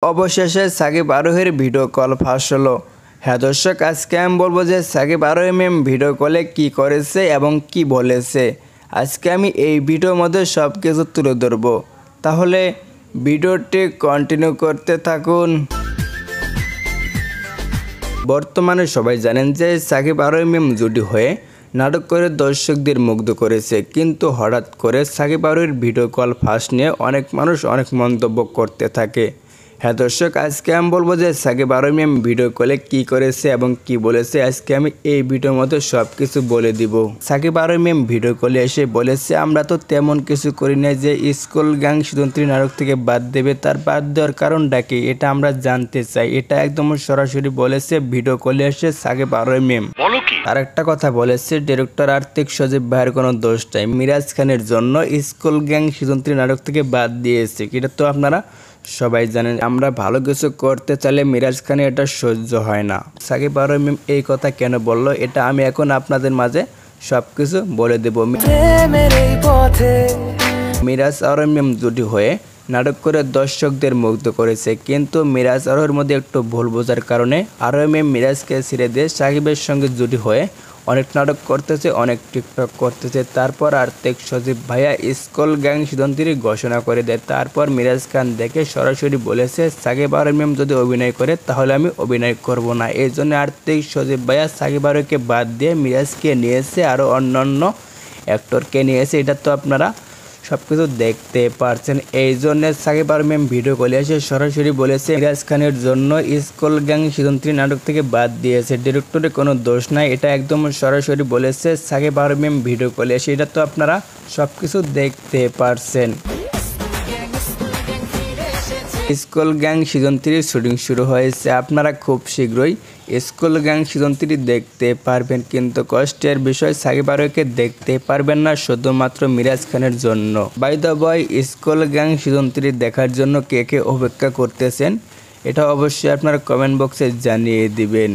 অবশেষে সাকিব আরোহীর video call ফাঁস হলো। হ্যাঁ দর্শক, আজকে আমি বলবো যে সাকিব আরোহী ম্যাম ভিডিও কলে কি করেছে এবং কি বলেছে। আজকে আমি এই ভিডিওর মধ্যে সব কিছু তুলে ধরবো, তাহলে ভিডিওটি কন্টিনিউ করতে থাকুন। বর্তমানে সবাই জানেন যে সাকিব আরোহী ম্যাম জুটি হয়ে নাটক করে দর্শকদের মুগ্ধ করেছে, কিন্তু হঠাৎ করে সাকিব আরোহীর ভিডিও কল ফাঁস নিয়ে অনেক মানুষ অনেক মন্তব্য করতে থাকে। হ্যাঁ দর্শক, আজকে আমি বলবো যে সাকিব আরোহী ম্যাম ভিডিও কলে কি করেছে এবং কি বলেছে। আজকে আমি এই ভিডিওর মধ্যে সব কিছু বলে দিব। সাকিব আরোহী ম্যাম ভিডিও কলে এসে বলেছে, আমরা তো তেমন কিছু করি না যে স্কুল গ্যাং সিদ্ধান্তী নাটক থেকে বাদ দেবে, তার বাদ দেওয়ার কারণটা কি এটা আমরা জানতে চাই। এটা একদম সরাসরি বলেছে ভিডিও কলে এসে সাকিব আরোহী ম্যাম। আর একটা কথা বলেছে, ডিরেক্টর আর্থিক সজীব ভাইয়ের কোনো দোষ নাই, মিরাজ খানের জন্য স্কুল গ্যাং সিদ্ধান্তী নাটক থেকে বাদ দিয়েছে। এটা তো আপনারা সবাই জানেন, আমরা ভালো কিছু করতে চাইলে মিরাজ খানে এটা সহ্য হয় না। সাকিব আরোহী ম্যাম এই কথা কেন বললো, এটা আমি এখন আপনাদের মাঝে সবকিছু বলে দেব। মিরাজ আরোহী ম্যাম জুটি হয়ে নাটক করে দর্শকদের মুগ্ধ করেছে, কিন্তু মিরাজ আরোহীর মধ্যে একটু ভুল বোঝার কারণে আরোহী ম্যাম মিরাজকে ছেড়ে দিয়ে সাকিবের সঙ্গে জুটি হয়ে অনেক নাটক করতেছে, অনেক টিকটক করতেছে। তারপর আর্থিক সজীব ভাইয়া স্কুল গ্যাং সিদ্ধান্তের ঘোষণা করে দেয়। তারপর মিরাজ খান দেখে সরাসরি বলেছে, সাকিব আরোহী ম্যাম যদি অভিনয় করে তাহলে আমি অভিনয় করব না। এই জন্য আর্থিক সজীব ভাইয়া সাকিব আরোহীকে বাদ দিয়ে মিরাজকে নিয়েছে, আরও অন্যান্য অ্যাক্টরকে নিয়েছে। এটা তো আপনারা সব কিছু দেখতে পারছেন। এই জন্য সাকিব আরোহী ম্যাম ভিডিও কলে এসে সরাসরি বলেছে মিরাজ খানের জন্য স্কুল গ্যাং সিদ্ধান্তী নাটক থেকে বাদ দিয়েছে, ডিরেক্টরের কোনো দোষ নাই। এটা একদম সরাসরি বলেছে সাকিব আরোহী ম্যাম ভিডিও কলে এসে। এটা তো আপনারা সব কিছু দেখতে পারছেন। স্কুল গ্যাং সিজন 3 শুটিং শুরু হয়েছে, আপনারা খুব শীঘ্রই স্কুল গ্যাং সিজন 3 দেখতে পারবেন। কিন্তু কষ্টের বিষয়, সাকিব আরোহীকে দেখতে পারবেন না শুধুমাত্র মিরাজ খানের জন্য। By the boy, school gang season 3 দেখার জন্য কে কে অপেক্ষা করতেছেন এটা অবশ্যই আপনারা কমেন্ট বক্সে জানিয়ে দিবেন।